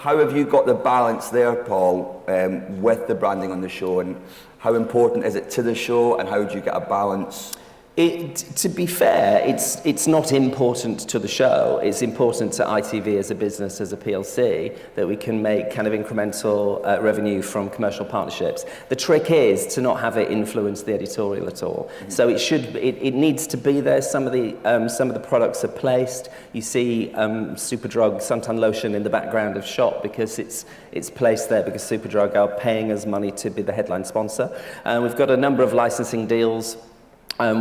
how have you got the balance there, Paul, with the branding on the show, and how important is it to the show, and how do you get a balance? To be fair, it's not important to the show. It's important to ITV as a business, as a PLC, that we can make kind of incremental revenue from commercial partnerships. The trick is to not have it influence the editorial at all. Mm-hmm. So it needs to be there. Some of the products are placed. You see Superdrug suntan lotion in the background of shot because it's placed there because Superdrug are paying us money to be the headline sponsor. We've got a number of licensing deals.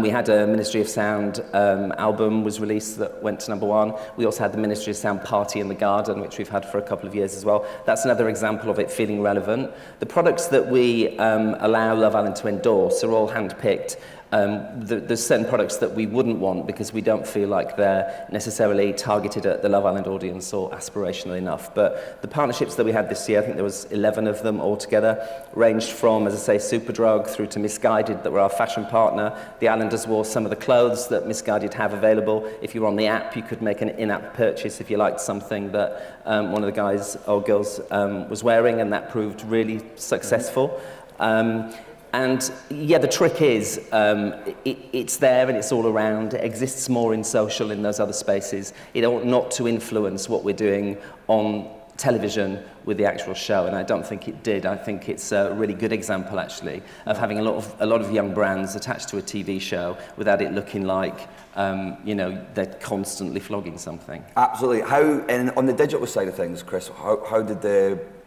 We had a Ministry of Sound album was released that went to #1. We also had the Ministry of Sound Party in the Garden, which we've had for a couple of years as well. That's another example of it feeling relevant. The products that we allow Love Island to endorse are all hand-picked. There's certain products that we wouldn't want because we don't feel like they're necessarily targeted at the Love Island audience or aspirational enough. But the partnerships that we had this year, I think there was 11 of them altogether, ranged from, as I say, Superdrug through to Misguided, that were our fashion partner. The Islanders wore some of the clothes that Misguided have available. If you were on the app, you could make an in-app purchase if you liked something that one of the guys or girls was wearing, and that proved really successful. And yeah, the trick is it's there and it's all around. It exists more in social, in those other spaces. It ought not to influence what we're doing on television with the actual show, and I don't think it did. I think it's a really good example, actually, of having a lot of young brands attached to a TV show without it looking like they're constantly flogging something. Absolutely. And on the digital side of things, Chris, how did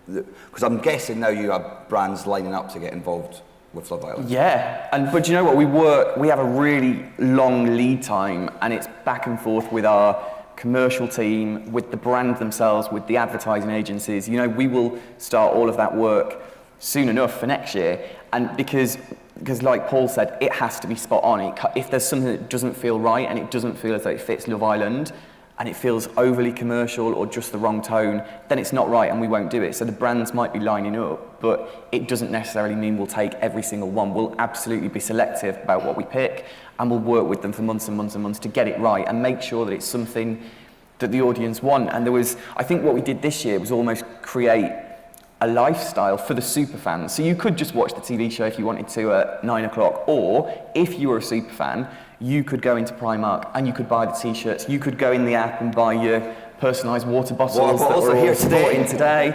because I'm guessing now you have brands lining up to get involved with Love Island. Yeah, but you know what, we have a really long lead time, and it's back and forth with our commercial team, with the brand themselves, with the advertising agencies. You know, we will start all of that work soon enough for next year, and because like Paul said, it has to be spot on. If there's something that doesn't feel right and it doesn't feel as though it fits Love Island, and it feels overly commercial or just the wrong tone, then it's not right and we won't do it. So the brands might be lining up, but it doesn't necessarily mean we'll take every single one. We'll absolutely be selective about what we pick, and we'll work with them for months and months and months to get it right and make sure that it's something that the audience want. And I think what we did this year was almost create a lifestyle for the superfans. So you could just watch the TV show if you wanted to at 9 o'clock, or if you were a superfan, you could go into Primark and you could buy the t-shirts. You could go in the app and buy your personalised water bottles that were here today.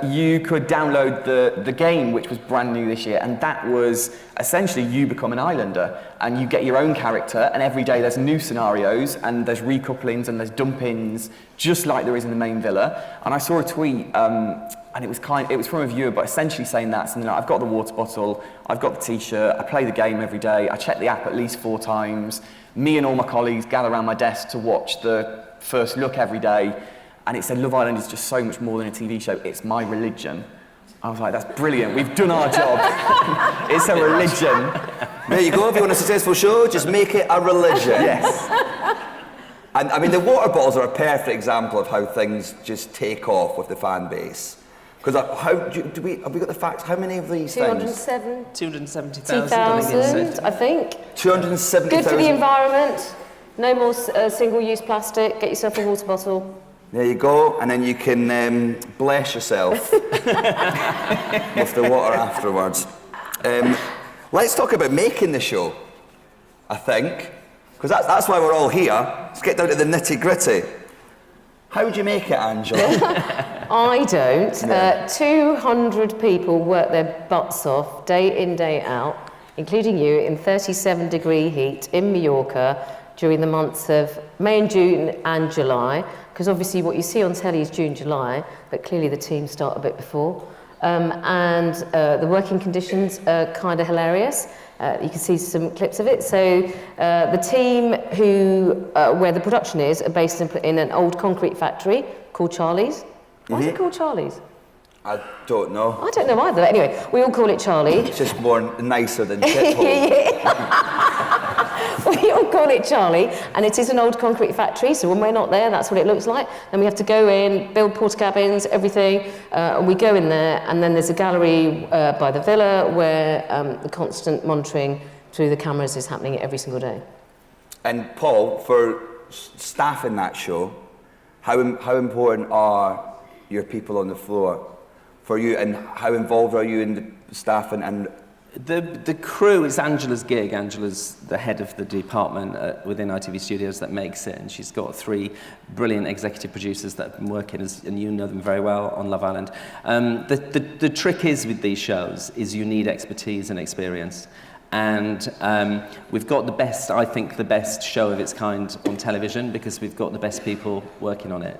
You could download the game, which was brand new this year, and that was essentially you become an Islander and you get your own character, and every day there's new scenarios and there's recouplings and there's dump-ins, just like there is in the main villa. And I saw a tweet, and it was from a viewer, but essentially saying that, something like, I've got the water bottle, I've got the t-shirt, I play the game every day, I check the app at least 4 times, me and all my colleagues gather around my desk to watch the first look every day, and it said Love Island is just so much more than a TV show, it's my religion. I was like, that's brilliant, we've done our job. It's a religion. There you go, if you want a successful show, just make it a religion. Yes. And I mean, the water bottles are a perfect example of how things just take off with the fan base. Because have we got the facts? How many of these 207? 270,000. 2,000, I think. 270,000. Good for the environment. No more single-use plastic. Get yourself a water bottle. There you go, and then you can bless yourself with the water afterwards. Let's talk about making the show, I think, because that's why we're all here. Let's get down to the nitty-gritty. How would you make it, Angela? I don't. No. 200 people work their butts off day in, day out, including you, in 37-degree heat in Mallorca during the months of May and June and July, because obviously what you see on telly is June, July, but clearly the team start a bit before. And the working conditions are kind of hilarious. You can see some clips of it. So the team where the production is are based in an old concrete factory called Charlie's. Why is it called Charlie's? I don't know. I don't know either. Anyway, we all call it Charlie. It's just more nicer than shithole. We all call it Charlie, and it is an old concrete factory, so when we're not there, that's what it looks like. Then we have to go in, build porta cabins, everything, and we go in there, and then there's a gallery by the villa where the constant monitoring through the cameras is happening every single day. And Paul, for staff in that show, how important are your people on the floor for you, and how involved are you in the staff and The crew is Angela's gig. Angela's the head of the department within ITV Studios that makes it, and she's got 3 brilliant executive producers that have been working, and you know them very well, on Love Island. The trick is with these shows is you need expertise and experience. And we've got the best, I think, the best show of its kind on television because we've got the best people working on it.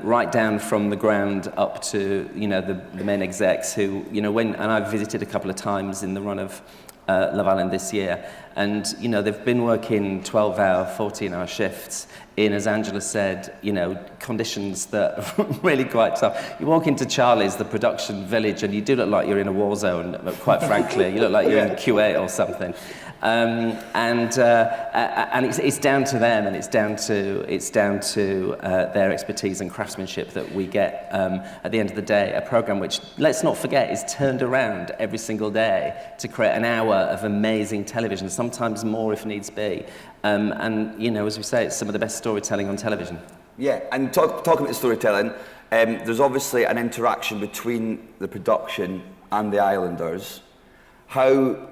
Right down from the ground up to, you know, the main execs who, you know, and I've visited a couple of times in the run of Love Island this year, and, you know, they've been working 12-hour, 14-hour shifts in, as Angela said, you know, conditions that are really quite tough. You walk into Charlie's, the production village, and you do look like you're in a war zone, quite frankly. You look like you're in Kuwait or something. And it's down to them, and it's down to their expertise and craftsmanship that we get at the end of the day. A program which, let's not forget, is turned around every single day to create an hour of amazing television, sometimes more if needs be. And you know, as we say, it's some of the best storytelling on television. Yeah, and talking about the storytelling, there's obviously an interaction between the production and the Islanders. How,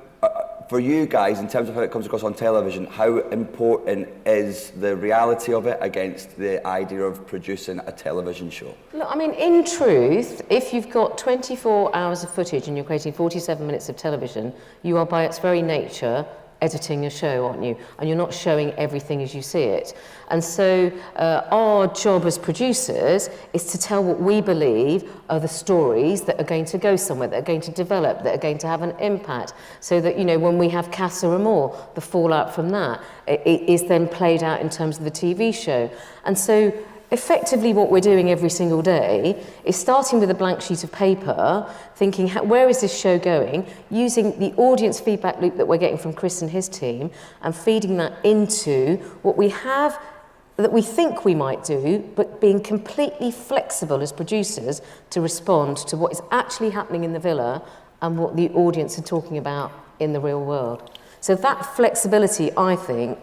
for you guys, in terms of how it comes across on television, how important is the reality of it against the idea of producing a television show? Look, I mean, in truth, if you've got 24 hours of footage and you're creating 47 minutes of television, you are by its very nature editing a show, aren't you? And you're not showing everything as you see it. And so our job as producers is to tell what we believe are the stories that are going to go somewhere, that are going to develop, that are going to have an impact, so that, you know, when we have Casa Amor, the fallout from that it is then played out in terms of the TV show. And so effectively what we're doing every single day is starting with a blank sheet of paper, thinking, where is this show going, using the audience feedback loop that we're getting from Chris and his team, and feeding that into what we have that we think we might do, but being completely flexible as producers to respond to what is actually happening in the villa and what the audience are talking about in the real world. So that flexibility, I think,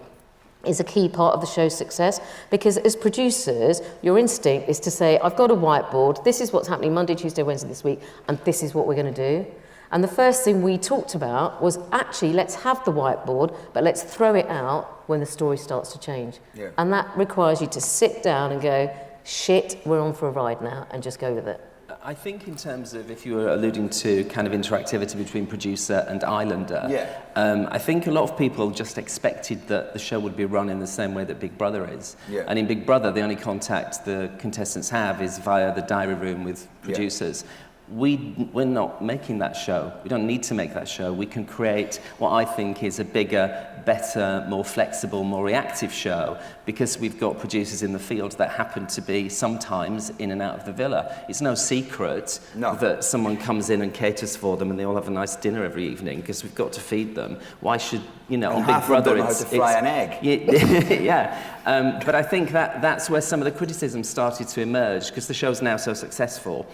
is a key part of the show's success, because as producers, your instinct is to say, I've got a whiteboard, this is what's happening Monday, Tuesday, Wednesday this week, and this is what we're going to do. And the first thing we talked about was, actually, let's have the whiteboard, but let's throw it out when the story starts to change. Yeah. And that requires you to sit down and go, shit, we're on for a ride now, and just go with it. I think in terms of, if you were alluding to kind of interactivity between producer and Islander, yeah. I think a lot of people just expected that the show would be run in the same way that Big Brother is. Yeah. And in Big Brother, the only contact the contestants have is via the diary room with producers. Yeah. We're not making that show. We don't need to make that show. We can create what I think is a bigger, better, more flexible, more reactive show, because we've got producers in the field that happen to be sometimes in and out of the villa. It's no secret that someone comes in and caters for them and they all have a nice dinner every evening, because we've got to feed them. Why should, you know, on Big Brother it's... how to fry an egg. Yeah, but I think that's where some of the criticism started to emerge, because the show's now so successful.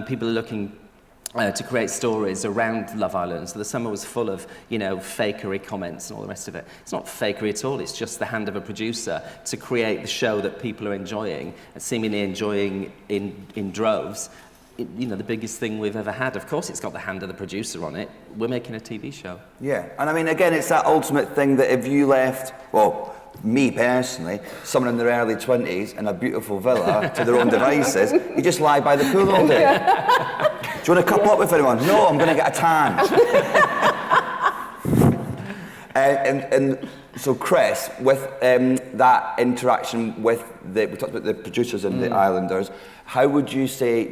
People are looking to create stories around Love Island. So the summer was full of, you know, fakery comments and all the rest of it. It's not fakery at all. It's just the hand of a producer to create the show that people are enjoying, and seemingly enjoying in droves. You know, the biggest thing we've ever had. Of course, it's got the hand of the producer on it. We're making a TV show. Yeah, and I mean, again, it's that ultimate thing that if you left, well, me personally, someone in their early 20s in a beautiful villa to their own devices, you just lie by the pool all day. Do you want to couple up with anyone? No, I'm going to get a tan. And so, Chris, with that interaction with we talked about the producers and the Islanders, how would you say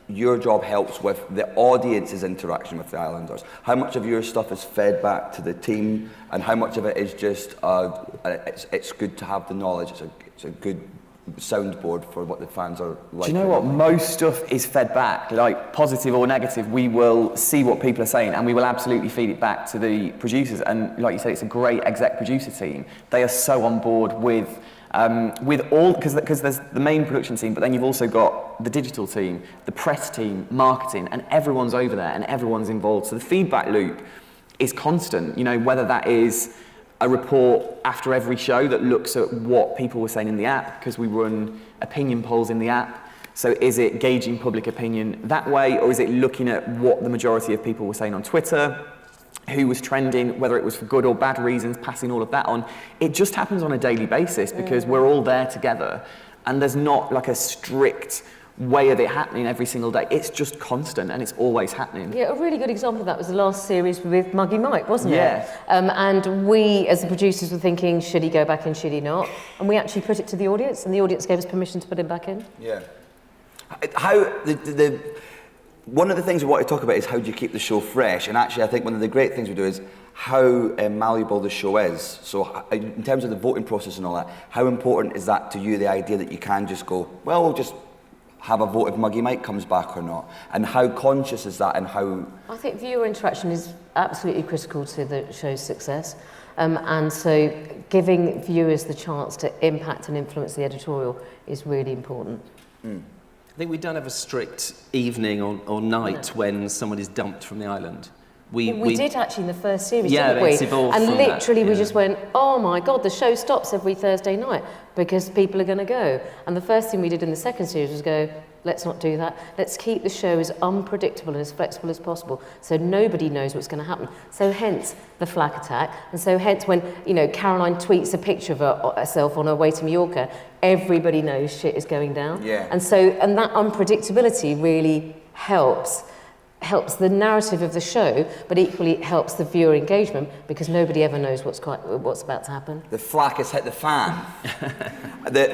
your job helps with the audience's interaction with the Islanders? How much of your stuff is fed back to the team, and how much of it is just it's good to have the knowledge, it's a good soundboard for what the fans are like? Do you know what? Most stuff is fed back, like positive or negative. We will see what people are saying, and we will absolutely feed it back to the producers. And like you said, it's a great exec producer team. They are so on board with all, because there's the main production team, but then you've also got the digital team, the press team, marketing, and everyone's over there and everyone's involved. So the feedback loop is constant, you know, whether that is a report after every show that looks at what people were saying in the app, because we run opinion polls in the app. So is it gauging public opinion that way, or is it looking at what the majority of people were saying on Twitter, who was trending, whether it was for good or bad reasons, passing all of that on? It just happens on a daily basis because we're all there together, and there's not like a strict way of it happening every single day. It's just constant and it's always happening. Yeah, a really good example of that was the last series with Muggy Mike, wasn't it? Yeah. And we, as the producers, were thinking, should he go back in, should he not? And we actually put it to the audience, and the audience gave us permission to put him back in. Yeah. How one of the things we want to talk about is how do you keep the show fresh? And actually, I think one of the great things we do is how malleable the show is. So in terms of the voting process and all that, how important is that to you, the idea that you can just go, well, we'll just have a vote if Muggy Mike comes back or not? And how conscious is that, and how... I think viewer interaction is absolutely critical to the show's success. And so giving viewers the chance to impact and influence the editorial is really important. I think we don't have a strict evening or night when someone is dumped from the island. We did actually in the first series, yeah, didn't we? it's evolved and from literally that, we yeah. just went, oh my God, the show stops every Thursday night because people are going to go. And the first thing we did in the second series was go, let's not do that. Let's keep the show as unpredictable and as flexible as possible so nobody knows what's going to happen. So hence the flak attack. And so hence when, Caroline tweets a picture of herself on her way to Mallorca, everybody knows shit is going down. Yeah. And that unpredictability really helps the narrative of the show, but equally it helps the viewer engagement because nobody ever knows what's about to happen. The flak has hit the fan.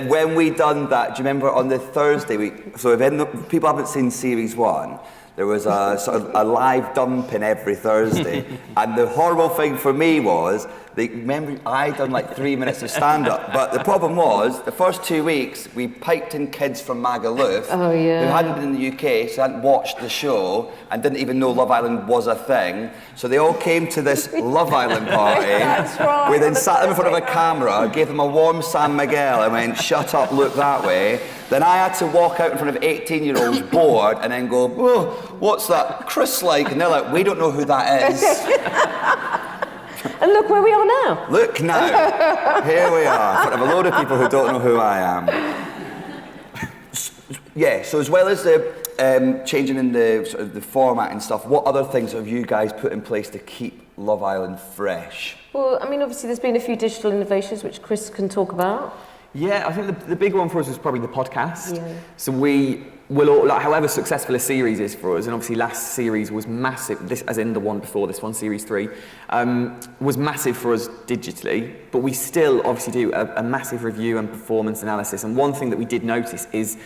When we done that, do you remember on the Thursday, so if people haven't seen series 1, there was a sort of a live dumping every Thursday. And the horrible thing for me was, remember I done like 3 minutes of stand-up, but the problem was, the first 2 weeks, we piped in kids from Magaluf, Oh, yeah. who hadn't been in the UK, so hadn't watched the show, and didn't even know Love Island was a thing. So they all came to this Love Island party. That's right. We then sat them in front of a camera, gave them a warm San Miguel, and went, shut up, look that way. Then I had to walk out in front of 18-year-olds bored and then go, oh, what's that Chris like? And they're like, we don't know who that is. And look where we are now. Look now, here we are, in front of a load of people who don't know who I am. Yeah, so as well as the changing in the sort of the format and stuff, what other things have you guys put in place to keep Love Island fresh? Well, I mean, obviously there's been a few digital innovations which Chris can talk about. Yeah, I think the big one for us was probably the podcast. Yeah. So we will all, however successful a series is for us, and obviously last series was massive, this as in the one before this one, series 3, was massive for us digitally, but we still obviously do a massive review and performance analysis. And one thing that we did notice is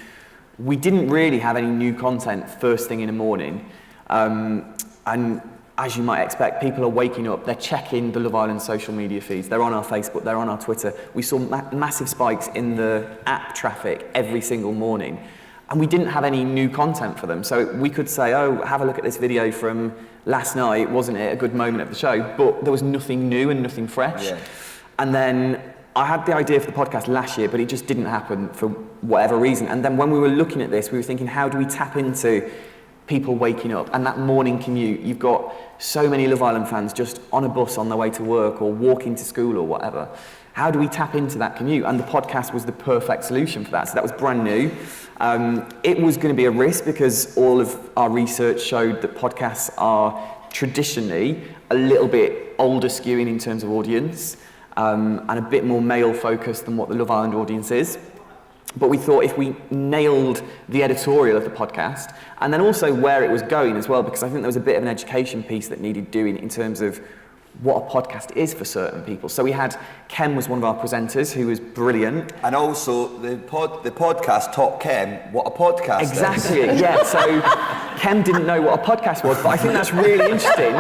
we didn't really have any new content first thing in the morning. And as you might expect, people are waking up, they're checking the Love Island social media feeds, they're on our Facebook, they're on our Twitter. We saw massive spikes in the app traffic every single morning, and we didn't have any new content for them. So we could say, oh, have a look at this video from last night, wasn't it a good moment of the show? But there was nothing new and nothing fresh. Yeah. And then I had the idea for the podcast last year, but it just didn't happen for whatever reason. And then when we were looking at this, we were thinking, how do we tap into people waking up and that morning commute? You've got so many Love Island fans just on a bus on their way to work or walking to school or whatever. How do we tap into that commute? And the podcast was the perfect solution for that. So that was brand new. It was going to be a risk because all of our research showed that podcasts are traditionally a little bit older skewing in terms of audience, and a bit more male focused than what the Love Island audience is. But we thought if we nailed the editorial of the podcast, and then also where it was going as well, because I think there was a bit of an education piece that needed doing in terms of what a podcast is for certain people. So we had, Ken was one of our presenters who was brilliant. And also the podcast taught Ken what a podcast is. Exactly, yeah. So Ken didn't know what a podcast was, but I think that's really interesting.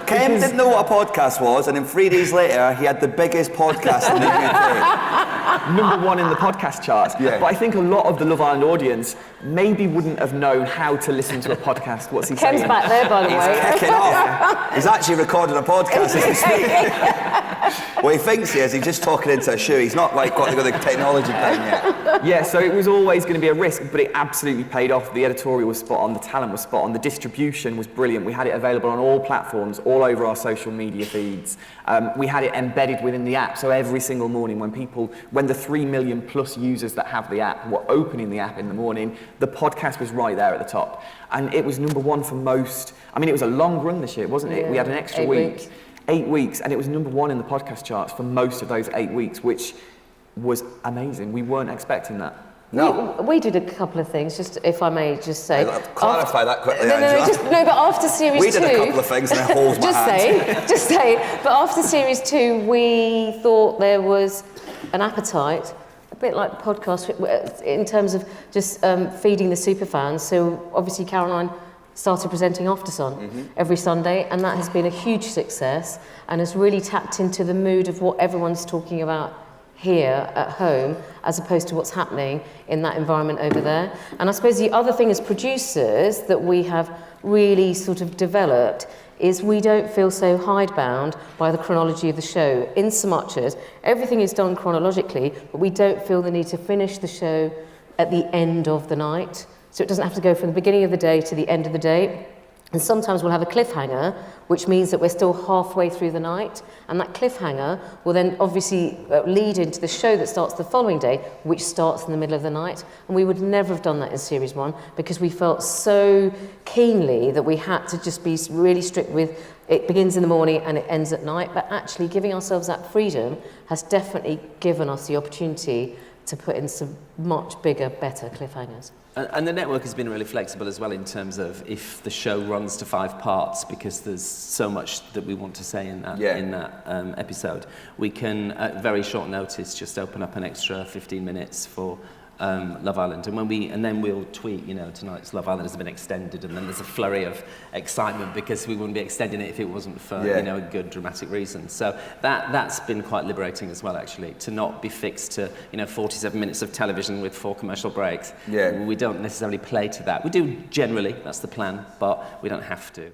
Ken didn't know what a podcast was, and then 3 days later, he had the biggest podcast in the UK. #1 in the podcast charts. Yeah. But I think a lot of the Love Island audience maybe wouldn't have known how to listen to a podcast. What's he Ken's saying? back there, by the way. He's kicking off. He's actually recording a podcast as we speak. Well, he thinks he is. He's just talking into a shoe. He's not like got the technology down yet. Yeah, so it was always going to be a risk, but it absolutely paid off. The editorial was spot on, the talent was spot on, the distribution was brilliant. We had it available on all platforms, all all over our social media feeds. We had it embedded within the app, so every single morning when the 3 million plus users that have the app were opening the app in the morning, the podcast was right there at the top. And it was number one for most. I mean, it was a long run this year, wasn't it? Yeah, we had an extra 8 week. weeks. 8 weeks, and it was number one in the podcast charts for most of those 8 weeks, which was amazing. We weren't expecting that. No. We did a couple of things, just if I may just say. Clarify that quickly, No, Angela. but after series 2... We did a couple of things and it holds my hand. Just say, but after series 2, we thought there was an appetite, a bit like the podcast, in terms of just feeding the superfans. So obviously Caroline started presenting After Sun every Sunday, and that has been a huge success and has really tapped into the mood of what everyone's talking about here at home, as opposed to what's happening in that environment over there. And I suppose the other thing as producers that we have really sort of developed is we don't feel so hidebound by the chronology of the show, in so much as everything is done chronologically, but we don't feel the need to finish the show at the end of the night. So it doesn't have to go from the beginning of the day to the end of the day. And sometimes we'll have a cliffhanger, which means that we're still halfway through the night. And that cliffhanger will then obviously lead into the show that starts the following day, which starts in the middle of the night. And we would never have done that in series 1 because we felt so keenly that we had to just be really strict with it begins in the morning and it ends at night. But actually giving ourselves that freedom has definitely given us the opportunity to put in some much bigger, better cliffhangers. And the network has been really flexible as well in terms of if the show runs to 5 parts, because there's so much that we want to say in that episode, we can at very short notice just open up an extra 15 minutes for Love Island, and then we'll tweet, you know, tonight's Love Island has been extended, and then there's a flurry of excitement because we wouldn't be extending it if it wasn't for you know, a good dramatic reason. So that's been quite liberating as well, actually, to not be fixed to, you know, 47 minutes of television with 4 commercial breaks. We don't necessarily play to that. We do generally, that's the plan, but we don't have to.